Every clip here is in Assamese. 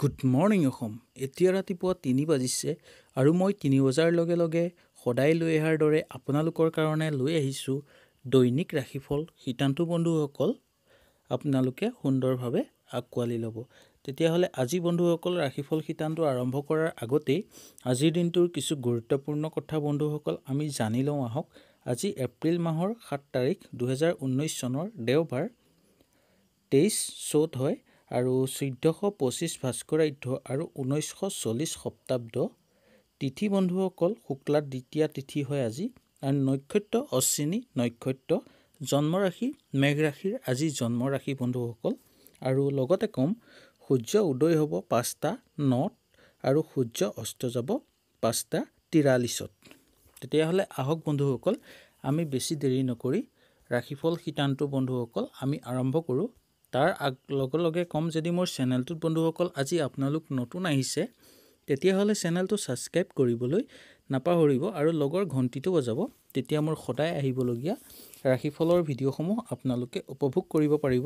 Good morning Assam. এতিয়া ৰাতিপুৱা 3 বাজিছে আৰু মই 3 বজাৰ লগে লগে সদায় লৈ অহাৰ দৰে আপোনালোকৰ কাৰণে লৈ আহিছোঁ দৈনিক ৰাশিফল শীতান্তু বন্ধুসকল। আপোনালোকে সুন্দৰভাৱে আঁকোৱালি ল'ব। তেতিয়াহ'লে আজি বন্ধুসকল ৰাশিফল শীতান্তু আৰম্ভ কৰাৰ আগতেই আজিৰ দিনটোৰ কিছু গুৰুত্বপূৰ্ণ কথা বন্ধুসকল আমি জানি লওঁ আহক। আজি এপ্ৰিল মাহৰ 7 তাৰিখ 2019 চনৰ দেওবাৰ 23 চ'ত হয় আৰু 1425 ভাস্কৰাব্দ আৰু 1940 শতাব্দ তিথি বন্ধুসকল শুক্লাৰ দ্বিতীয়া তিথি হয় আজি। আৰু নক্ষত্ৰ অশ্বিনী নক্ষত্ৰ, জন্মৰাশি মেঘ ৰাশিৰ আজি জন্মৰাশি বন্ধুসকল। আৰু লগতে কম সূৰ্য উদয় হ'ব 5:09 আৰু সূৰ্য অস্ত যাব 5:43। তেতিয়াহ'লে আহক বন্ধুসকল আমি বেছি দেৰি নকৰি ৰাশিফল শীতান্তু বন্ধুসকল আমি আৰম্ভ কৰোঁ। তাৰ লগে লগে কম যদি মোৰ চেনেলটোত বন্ধুসকল আজি আপোনালোক নতুন আহিছে তেতিয়াহ'লে চেনেলটো ছাবস্ক্ৰাইব কৰিবলৈ নাপাহৰিব আৰু লগৰ ঘণ্টিটো বজাব। তেতিয়া মোৰ সদায় আহিবলগীয়া ৰাশিফলৰ ভিডিঅ'সমূহ আপোনালোকে উপভোগ কৰিব পাৰিব।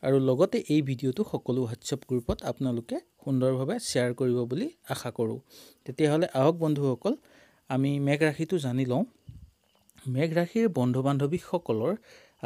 আৰু লগতে এই ভিডিঅ'টো সকলো হোৱাটছআপ গ্ৰুপত আপোনালোকে সুন্দৰভাৱে শ্বেয়াৰ কৰিব বুলি আশা কৰোঁ। তেতিয়াহ'লে আহক বন্ধুসকল আমি মেঘ ৰাশিটো জানি লওঁ। মেঘ ৰাশিৰ বন্ধু বান্ধৱীসকলৰ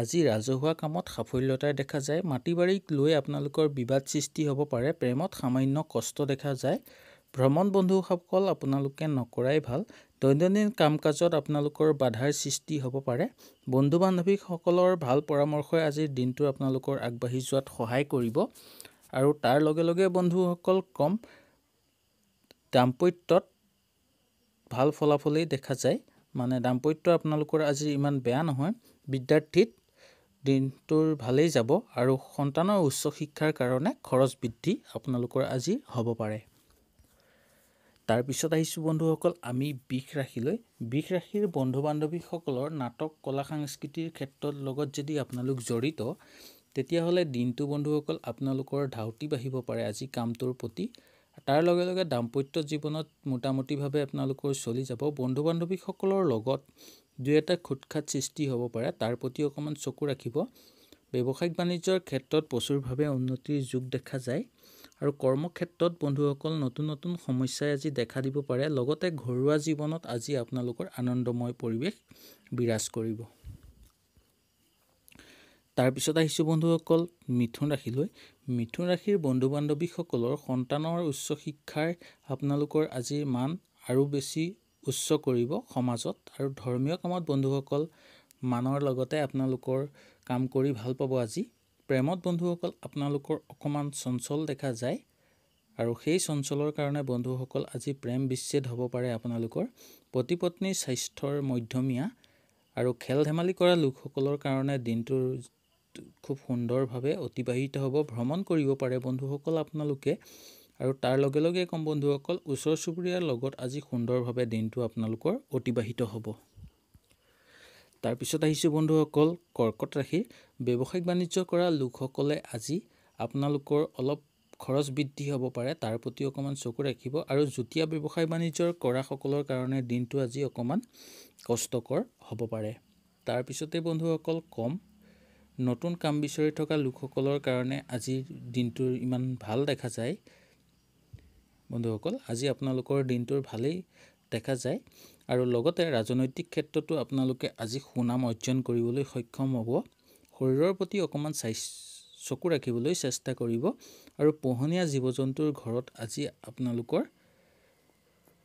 আজি ৰাজহুৱা কামত সাফল্যতা দেখা যায়। মাটি বাৰীক লৈ আপোনালোকৰ বিবাদ সৃষ্টি হ'ব পাৰে। প্ৰেমত সামান্য কষ্ট দেখা যায়। ভ্ৰমণ বন্ধুসকল আপোনালোকে নকৰাই ভাল। দৈনন্দিন কাম কাজত আপোনালোকৰ বাধাৰ সৃষ্টি হ'ব পাৰে। বন্ধু বান্ধৱীসকলৰ ভাল পৰামৰ্শই আজিৰ দিনটো আপোনালোকৰ আগবাঢ়ি যোৱাত সহায় কৰিব। আৰু তাৰ লগে লগে বন্ধুসকল কম দাম্পত্যত ভাল ফলাফলেই দেখা যায়। মানে দাম্পত্য আপোনালোকৰ আজি ইমান বেয়া নহয়। বিদ্যাৰ্থীত দিনটোৰ ভালেই যাব আৰু সন্তানৰ উচ্চ শিক্ষাৰ কাৰণে খৰচ বৃদ্ধি আপোনালোকৰ আজি হ'ব পাৰে। তাৰপিছত আহিছোঁ বন্ধুসকল আমি বৃষ ৰাশিলৈ। বৃষ ৰাশিৰ বন্ধু বান্ধৱীসকলৰ নাটক কলা সংস্কৃতিৰ ক্ষেত্ৰত লগত যদি আপোনালোক জড়িত তেতিয়াহ'লে দিনটো বন্ধুসকল আপোনালোকৰ ধাউতি বাঢ়িব পাৰে আজি কামটোৰ প্ৰতি। তাৰ লগে লগে দাম্পত্য জীৱনত মোটামুটিভাৱে আপোনালোকৰ চলি যাব। বন্ধু বান্ধৱীসকলৰ লগত দুই এটা খুটখাট সৃষ্টি হ'ব পাৰে, তাৰ প্ৰতি অকণমান চকু ৰাখিব। ব্যৱসায়িক বাণিজ্যৰ ক্ষেত্ৰত প্ৰচুৰভাৱে উন্নতিৰ যোগ দেখা যায় আৰু কৰ্মক্ষেত্ৰত বন্ধুসকল নতুন নতুন সমস্যাই আজি দেখা দিব পাৰে। লগতে ঘৰুৱা জীৱনত আজি আপোনালোকৰ আনন্দময় পৰিৱেশ বিৰাজ কৰিব। তাৰপিছত আহিছোঁ বন্ধুসকল মিথুন ৰাশিলৈ। মিথুন ৰাশিৰ বন্ধু বান্ধৱীসকলৰ সন্তানৰ উচ্চ শিক্ষাৰ আপোনালোকৰ আজিৰ মান আৰু বেছি উচ্চ কৰিব সমাজত। আৰু ধৰ্মীয় কামত বন্ধুসকল মানৰ লগতে আপোনালোকৰ কাম কৰি ভাল পাব আজি। প্ৰেমত বন্ধুসকল আপোনালোকৰ অকণমান চঞ্চল দেখা যায় আৰু সেই চঞ্চলৰ কাৰণে বন্ধুসকল আজি প্ৰেম বিচ্ছেদ হ'ব পাৰে আপোনালোকৰ। পতি পত্নীৰ স্বাস্থ্যৰ মধ্যমীয়া আৰু খেল ধেমালি কৰা লোকসকলৰ কাৰণে দিনটোৰ খুব সুন্দৰভাৱে অতিবাহিত হ'ব। ভ্ৰমণ কৰিব পাৰে বন্ধুসকল আপোনালোকে। আৰু তাৰ লগে লগে কম বন্ধুসকল ওচৰ চুবুৰীয়াৰ লগত আজি সুন্দৰভাৱে দিনটো আপোনালোকৰ অতিবাহিত হ'ব। তাৰপিছত আহিছোঁ বন্ধুসকল কৰ্কট ৰাশিৰ। ব্যৱসায়িক বাণিজ্য কৰা লোকসকলে আজি আপোনালোকৰ অলপ খৰচ বৃদ্ধি হ'ব পাৰে, তাৰ প্ৰতি অকণমান চকু ৰাখিব। আৰু যুটীয়া ব্যৱসায় বাণিজ্যৰ কৰাসকলৰ কাৰণে দিনটো আজি অকণমান কষ্টকৰ হ'ব পাৰে। তাৰপিছতে বন্ধুসকল কম নতুন কাম বিচাৰি থকা লোকসকলৰ কাৰণে আজিৰ দিনটোৰ ইমান ভাল দেখা যায়। বন্ধুসকল আজি আপোনালোকৰ দিনটোৰ ভালেই দেখা যায়। আৰু লগতে ৰাজনৈতিক ক্ষেত্ৰতো আপোনালোকে আজি সুনাম অৰ্জন কৰিবলৈ সক্ষম হ'ব। শৰীৰৰ প্ৰতি অকণমান চকু ৰাখিবলৈ চেষ্টা কৰিব। আৰু পোহনীয়া জীৱ জন্তুৰ ঘৰত আজি আপোনালোকৰ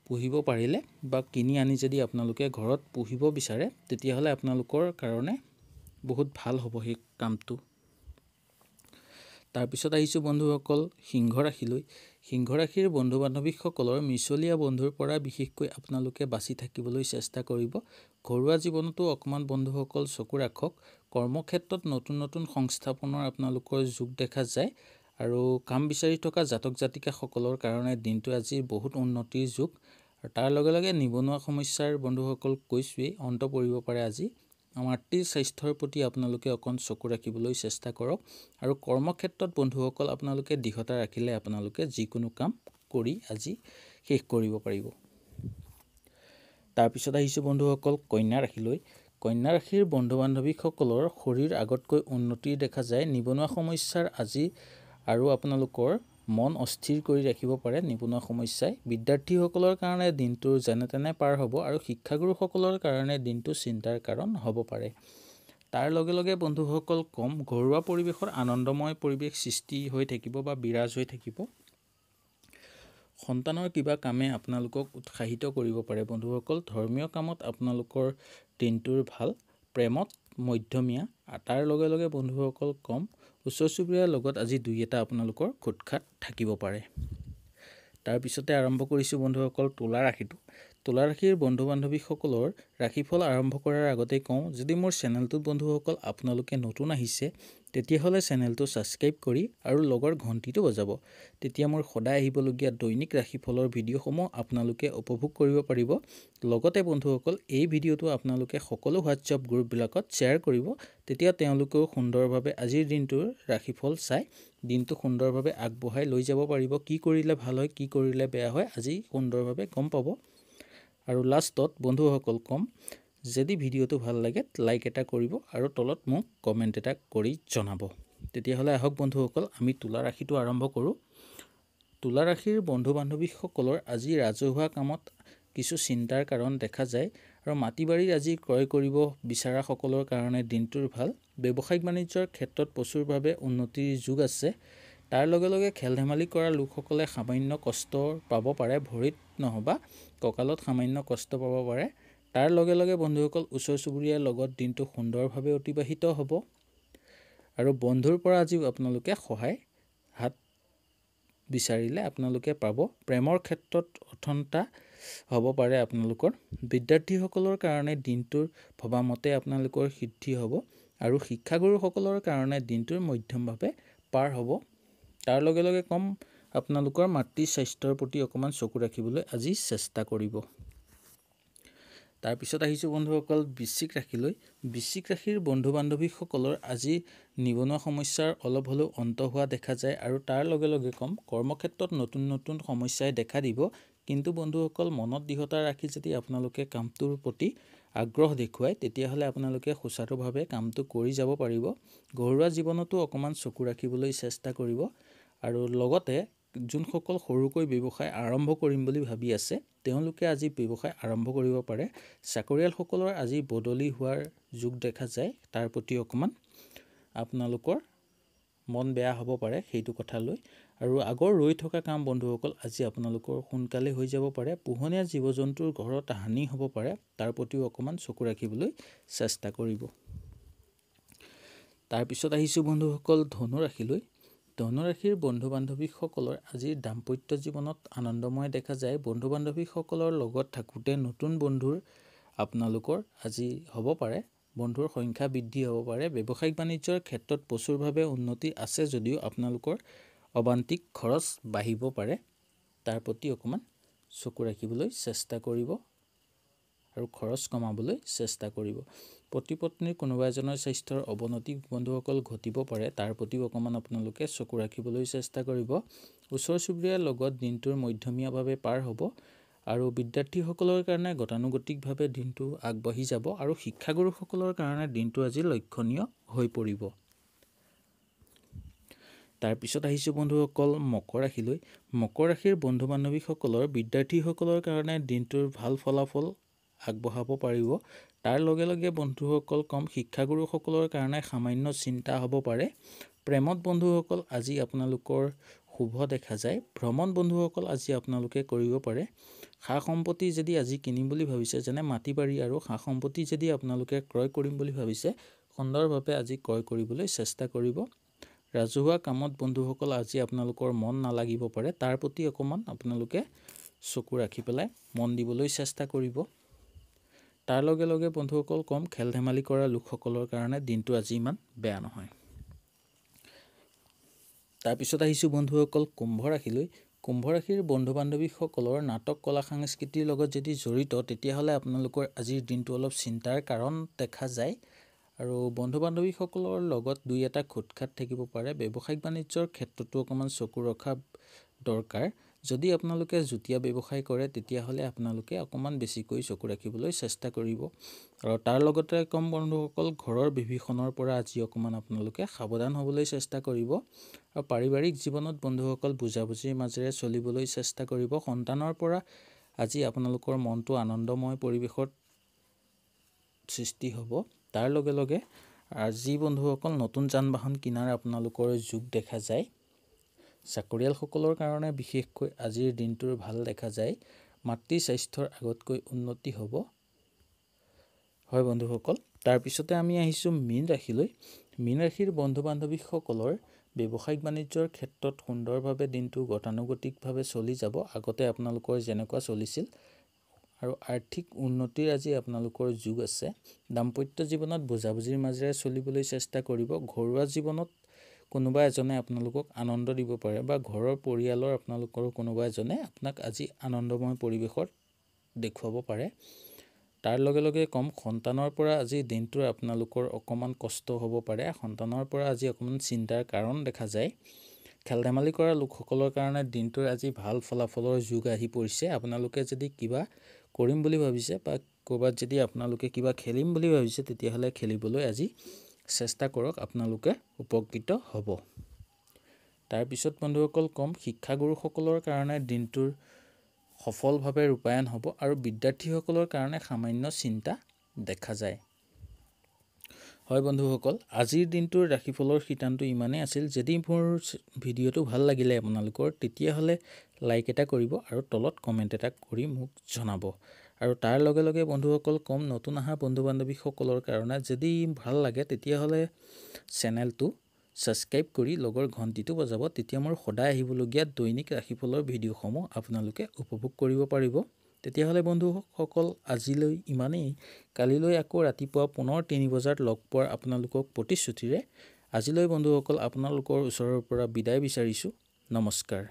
পুহিব পাৰিলে বা কিনি আনি যদি আপোনালোকে ঘৰত পুহিব বিচাৰে তেতিয়াহ'লে আপোনালোকৰ কাৰণে বহুত ভাল হ'ব সেই কামটো। তাৰপিছত আহিছোঁ বন্ধুসকল সিংহ ৰাশিলৈ। সিংহ ৰাশিৰ বন্ধু বান্ধৱীসকলৰ মিছলীয়া বন্ধুৰ পৰা বিশেষকৈ আপোনালোকে বাচি থাকিবলৈ চেষ্টা কৰিব। ঘৰুৱা জীৱনতো অকণমান বন্ধুসকল চকু ৰাখক। কৰ্মক্ষেত্ৰত নতুন নতুন সংস্থাপনৰ আপোনালোকৰ যোগ দেখা যায়। আৰু কাম বিচাৰি থকা জাতক জাতিকাসকলৰ কাৰণে দিনটো আজি বহুত উন্নতিৰ যুগ। আৰু তাৰ লগে লগে নিবনুৱা সমস্যাৰ বন্ধুসকল কৈছোৱেই অন্ত পৰিব পাৰে আজি। মাতৃৰ স্বাস্থ্যৰ প্ৰতি আপোনালোকে অকণ চকু ৰাখিবলৈ চেষ্টা কৰক। আৰু কৰ্মক্ষেত্ৰত বন্ধুসকল আপোনালোকে দৃঢ়তা ৰাখিলে আপোনালোকে যিকোনো কাম কৰি আজি শেষ কৰিব পাৰিব। তাৰপিছত আহিছোঁ বন্ধুসকল কন্যা ৰাশিলৈ। কন্যা ৰাশিৰ বন্ধু বান্ধৱীসকলৰ শৰীৰ আগতকৈ উন্নতি দেখা যায়। নিবনুৱা সমস্যাৰ আজি আৰু আপোনালোকৰ মন অস্থিৰ কৰি ৰাখিব পাৰে নিবনুৱা সমস্যাই। বিদ্যাৰ্থীসকলৰ কাৰণে দিনটো যেনে তেনে পাৰ হ'ব আৰু শিক্ষাগুৰুসকলৰ কাৰণে দিনটো চিন্তাৰ কাৰণ হ'ব পাৰে। তাৰ লগে লগে বন্ধুসকল ঘৰুৱা পৰিৱেশৰ আনন্দময় পৰিৱেশ সৃষ্টি হৈ থাকিব বা বিৰাজ হৈ থাকিব। সন্তানৰ কিবা কামে আপোনালোকক উৎসাহিত কৰিব পাৰে বন্ধুসকল। ধৰ্মীয় কামত আপোনালোকৰ দিনটোৰ ভাল, প্ৰেমত মধ্যমীয়া। তাৰ লগে লগে বন্ধুসকল ওচৰ চুবুৰীয়াৰ লগত আজি দুই এটা আপোনালোকৰ খুটখাট থাকিব পাৰে। তাৰপিছতে আৰম্ভ কৰিছোঁ বন্ধুসকল তুলা ৰাশিটো। তুলা ৰাশিৰ বন্ধু বান্ধৱীসকলৰ ৰাশিফল আৰম্ভ কৰাৰ আগতেই কওঁ, যদি মোৰ চেনেলটোত বন্ধুসকল আপোনালোকে নতুন আহিছে তেতিয়াহ'লে চেনেলটো ছাবস্ক্ৰাইব কৰি আৰু লগৰ ঘণ্টিটো বজাব। তেতিয়া মোৰ সদায় আহিবলগীয়া দৈনিক ৰাশিফলৰ ভিডিঅ'সমূহ আপোনালোকে উপভোগ কৰিব পাৰিব। লগতে বন্ধুসকল এই ভিডিঅ'টো আপোনালোকে সকলো হোৱাটছআপ গ্ৰুপবিলাকত শ্বেয়াৰ কৰিব। তেতিয়া তেওঁলোকেও সুন্দৰভাৱে আজিৰ দিনটোৰ ৰাশিফল চাই দিনটো সুন্দৰভাৱে আগবঢ়াই লৈ যাব পাৰিব। কি কৰিলে ভাল হয়, কি কৰিলে বেয়া হয় আজি সুন্দৰভাৱে গম পাব। আৰু লাষ্টত বন্ধুসকল যদি ভিডিঅ'টো ভাল লাগে লাইক এটা কৰিব আৰু তলত মোক কমেণ্ট এটা কৰি জনাব। তেতিয়াহ'লে আহক বন্ধুসকল আমি তুলা ৰাশিটো আৰম্ভ কৰোঁ। তুলা ৰাশিৰ বন্ধু বান্ধৱীসকলৰ আজি ৰাজহুৱা কামত কিছু চিন্তাৰ কাৰণ দেখা যায় আৰু মাটি বাৰী আজি ক্ৰয় কৰিব বিচৰাসকলৰ কাৰণে দিনটোৰ ভাল। ব্যৱসায়িক বাণিজ্যৰ ক্ষেত্ৰত প্ৰচুৰভাৱে উন্নতিৰ যোগ আছে। তাৰ লগে লগে খেল ধেমালি কৰা লোকসকলে সামান্য কষ্ট পাব পাৰে, ভৰিত নহবা কঁকালত সামান্য কষ্ট পাব পাৰে। তাৰ লগে লগে বন্ধুসকল ওচৰ চুবুৰীয়াৰ লগত দিনটো সুন্দৰভাৱে অতিবাহিত হ'ব আৰু বন্ধুৰ পৰা আজি আপোনালোকে সহায় হাত বিচাৰিলে আপোনালোকে পাব। প্ৰেমৰ ক্ষেত্ৰত অথন্তা হ'ব পাৰে আপোনালোকৰ। বিদ্যাৰ্থীসকলৰ কাৰণে দিনটোৰ ভবামতে আপোনালোকৰ সিদ্ধি হ'ব আৰু শিক্ষাগুৰুসকলৰ কাৰণে দিনটোৰ মধ্যমভাৱে পাৰ হ'ব। তাৰ লগে লগে আপোনালোকৰ মাতৃ স্বাস্থ্যৰ প্ৰতি অকণমান চকু ৰাখিবলৈ আজি চেষ্টা কৰিব। তাৰপিছত আহিছোঁ বন্ধুসকল বৃশ্চিক ৰাশিলৈ। বৃশ্চিক ৰাশিৰ বন্ধু বান্ধৱীসকলৰ আজি নিবনুৱা সমস্যাৰ অলপ হ'লেও অন্ত হোৱা দেখা যায় আৰু তাৰ লগে লগে কৰ্মক্ষেত্ৰত নতুন নতুন সমস্যাই দেখা দিব। কিন্তু বন্ধুসকল মনত দৃঢ়তা ৰাখি যদি আপোনালোকে কামটোৰ প্ৰতি আগ্ৰহ দেখুৱায় তেতিয়াহ'লে আপোনালোকে সুচাৰুভাৱে কামটো কৰি যাব পাৰিব। ঘৰুৱা জীৱনতো অকণমান চকু ৰাখিবলৈ চেষ্টা কৰিব আৰু লগতে যোনসকল সৰুকৈ ব্যৱসায় আৰম্ভ কৰিম বুলি ভাবি আছে তেওঁলোকে আজি ব্যৱসায় আৰম্ভ কৰিব পাৰে। চাকৰিয়ালসকলৰ আজি বদলি হোৱাৰ যোগ দেখা যায়। তাৰ প্ৰতি অকণমান আপোনালোকৰ মন বেয়া হ'ব পাৰে সেইটো কথা লৈ। আৰু আগৰ ৰৈ থকা কাম বন্ধুসকল আজি আপোনালোকৰ সোনকালে হৈ যাব পাৰে। পোহনীয়া জীৱ জন্তুৰ ঘৰত হানি হ'ব পাৰে, তাৰ প্ৰতিও অকণমান চকু ৰাখিবলৈ চেষ্টা কৰিব। তাৰপিছত আহিছোঁ বন্ধুসকল ধনু ৰাশিলৈ। ধনু ৰাশিৰ বন্ধু বান্ধৱীসকলৰ আজি দাম্পত্য জীৱনত আনন্দময় দেখা যায়। বন্ধু বান্ধৱীসকলৰ লগত থাকোঁতে নতুন বন্ধুৰ আপোনালোকৰ আজি হ'ব পাৰে। বন্ধুৰ সংখ্যা বৃদ্ধি হ'ব পাৰে। ব্যৱসায়িক বাণিজ্যৰ ক্ষেত্ৰত প্ৰচুৰভাৱে উন্নতি আছে যদিও আপোনালোকৰ অবান্তিক খৰচ বাঢ়িব পাৰে। তাৰ প্ৰতি অকণমান চকু ৰাখিবলৈ চেষ্টা কৰিব আৰু খৰচ কমাবলৈ চেষ্টা কৰিব। পতি পত্নীৰ কোনোবা এজনৰ স্বাস্থ্যৰ অৱনতি বন্ধুসকল ঘটিব পাৰে। তাৰ প্ৰতিও অকণমান আপোনালোকে চকু ৰাখিবলৈ চেষ্টা কৰিব। ওচৰ চুবুৰীয়াৰ লগত দিনটোৰ মধ্যমীয়াভাৱে পাৰ হ'ব আৰু বিদ্যাৰ্থীসকলৰ কাৰণে গতানুগতিকভাৱে দিনটো আগবাঢ়ি যাব আৰু শিক্ষাগুৰুসকলৰ কাৰণে দিনটো আজি লক্ষণীয় হৈ পৰিব। তাৰপিছত আহিছোঁ বন্ধুসকল মকৰ ৰাশিলৈ। মকৰ ৰাশিৰ বন্ধু বান্ধৱীসকলৰ বিদ্যাৰ্থীসকলৰ কাৰণে দিনটোৰ ভাল ফলাফল আগবঢ়াব পাৰিব। তাৰ লগে লগে বন্ধুসকল শিক্ষাগুৰুসকলৰ কাৰণে সামান্য চিন্তা হ'ব পাৰে। প্ৰেমত বন্ধুসকল আজি আপোনালোকৰ শুভ দেখা যায়। ভ্ৰমণ বন্ধুসকল আজি আপোনালোকে কৰিব পাৰে। সা সম্পত্তি যদি আজি কিনিম বুলি ভাবিছে, যেনে মাটি বাৰী আৰু সা সম্পত্তি যদি আপোনালোকে ক্ৰয় কৰিম বুলি ভাবিছে সুন্দৰভাৱে আজি ক্ৰয় কৰিবলৈ চেষ্টা কৰিব। ৰাজহুৱা কামত বন্ধুসকল আজি আপোনালোকৰ মন নালাগিব পাৰে। তাৰ প্ৰতি অকণমান আপোনালোকে চকু ৰাখি পেলাই মন দিবলৈ চেষ্টা কৰিব। তাৰ লগে লগে বন্ধুসকল খেল ধেমালি কৰা লোকসকলৰ কাৰণে দিনটো আজি ইমান বেয়া নহয়। তাৰপিছত আহিছোঁ বন্ধুসকল কুম্ভ ৰাশিলৈ। কুম্ভ ৰাশিৰ বন্ধু বান্ধৱীসকলৰ নাটক কলা সংস্কৃতিৰ লগত যদি জড়িত তেতিয়াহ'লে আপোনালোকৰ আজিৰ দিনটো অলপ চিন্তাৰ কাৰণ দেখা যায় আৰু বন্ধু বান্ধৱীসকলৰ লগত দুই এটা খুটখাট থাকিব পাৰে। ব্যৱসায়িক বাণিজ্যৰ ক্ষেত্ৰতো অকণমান চকু ৰখা দৰকাৰ। যদি আপোনালোকে যুটীয়া ব্যৱসায় কৰে তেতিয়াহ'লে আপোনালোকে অকণমান বেছিকৈ চকু ৰাখিবলৈ চেষ্টা কৰিব আৰু তাৰ লগতে কম বন্ধুসকল ঘৰৰ বিভীষণৰ পৰা আজি অকণমান আপোনালোকে সাৱধান হ'বলৈ চেষ্টা কৰিব আৰু পাৰিবাৰিক জীৱনত বন্ধুসকল বুজাবুজিৰ মাজেৰে চলিবলৈ চেষ্টা কৰিব। সন্তানৰ পৰা আজি আপোনালোকৰ মনটো আনন্দময় পৰিৱেশত সৃষ্টি হ'ব। তাৰ লগে লগে আজি বন্ধুসকল নতুন যান বাহন কিনাৰ আপোনালোকৰ যোগ দেখা যায়। চাকৰিয়ালসকলৰ কাৰণে বিশেষকৈ আজিৰ দিনটোৰ ভাল দেখা যায়। মাতৃ স্বাস্থ্যৰ আগতকৈ উন্নতি হ'ব। হয় বন্ধুসকল, তাৰপিছতে আমি আহিছোঁ মীন ৰাশিলৈ। মীন ৰাশিৰ বন্ধু বান্ধৱীসকলৰ ব্যৱসায়িক বাণিজ্যৰ ক্ষেত্ৰত সুন্দৰভাৱে দিনটো গতানুগতিকভাৱে চলি যাব। আগতে আপোনালোকৰ যেনেকুৱা চলিছিল আৰু আৰ্থিক উন্নতিৰ আজি আপোনালোকৰ যোগ আছে। দাম্পত্য জীৱনত বুজাবুজিৰ মাজেৰে চলিবলৈ চেষ্টা কৰিব। ঘৰুৱা জীৱনত কোনোবা এজনে আপোনালোকক আনন্দ দিব পাৰে বা ঘৰৰ পৰিয়ালৰ আপোনালোকৰ কোনোবা এজনে আপোনাক আজি আনন্দময় পৰিৱেশত দেখুৱাব পাৰে। তাৰ লগে লগে কম সন্তানৰ পৰা আজি দিনটোৰ আপোনালোকৰ অকণমান কষ্ট হ'ব পাৰে। সন্তানৰ পৰা আজি অকণমান চিন্তাৰ কাৰণ দেখা যায়। খেল ধেমালি কৰা লোকসকলৰ কাৰণে দিনটোৰ আজি ভাল ফলাফলৰ যোগ আহি পৰিছে। আপোনালোকে যদি কিবা কৰিম বুলি ভাবিছে বা ক'ৰবাত যদি আপোনালোকে কিবা খেলিম বুলি ভাবিছে তেতিয়াহ'লে খেলিবলৈ আজি চেষ্টা কৰক, আপোনালোকে উপকৃত হ'ব। তাৰপিছত বন্ধুসকল কম শিক্ষাগুৰুসকলৰ কাৰণে দিনটোৰ সফলভাৱে ৰূপায়ণ হ'ব আৰু বিদ্যাৰ্থীসকলৰ কাৰণে সামান্য চিন্তা দেখা যায়। হয় বন্ধুসকল, আজিৰ দিনটোৰ ৰাশিফলৰ শিতানটো ইমানেই আছিল। যদি মোৰ ভিডিঅ'টো ভাল লাগিলে আপোনালোকৰ তেতিয়াহ'লে লাইক এটা কৰিব আৰু তলত কমেণ্ট এটা কৰি মোক জনাব। আৰু তাৰ লগে লগে বন্ধুসকল কম নতুন অহা বন্ধু বান্ধৱীসকলৰ কাৰণে যদি ভাল লাগে তেতিয়াহ'লে চেনেলটো ছাবস্ক্ৰাইব কৰি লগৰ ঘণ্টিটো বজাব। তেতিয়া মোৰ সদায় আহিবলগীয়া দৈনিক ৰাশিফলৰ ভিডিঅ'সমূহ আপোনালোকে উপভোগ কৰিব পাৰিব। তেতিয়াহ'লে বন্ধুসকল আজিলৈ ইমানেই। কালিলৈ আকৌ ৰাতিপুৱা পুনৰ 3 বজাত লগ পোৱাৰ আপোনালোকক প্ৰতিশ্ৰুতিৰে আজিলৈ বন্ধুসকল আপোনালোকৰ ওচৰৰ পৰা বিদায় বিচাৰিছোঁ। নমস্কাৰ।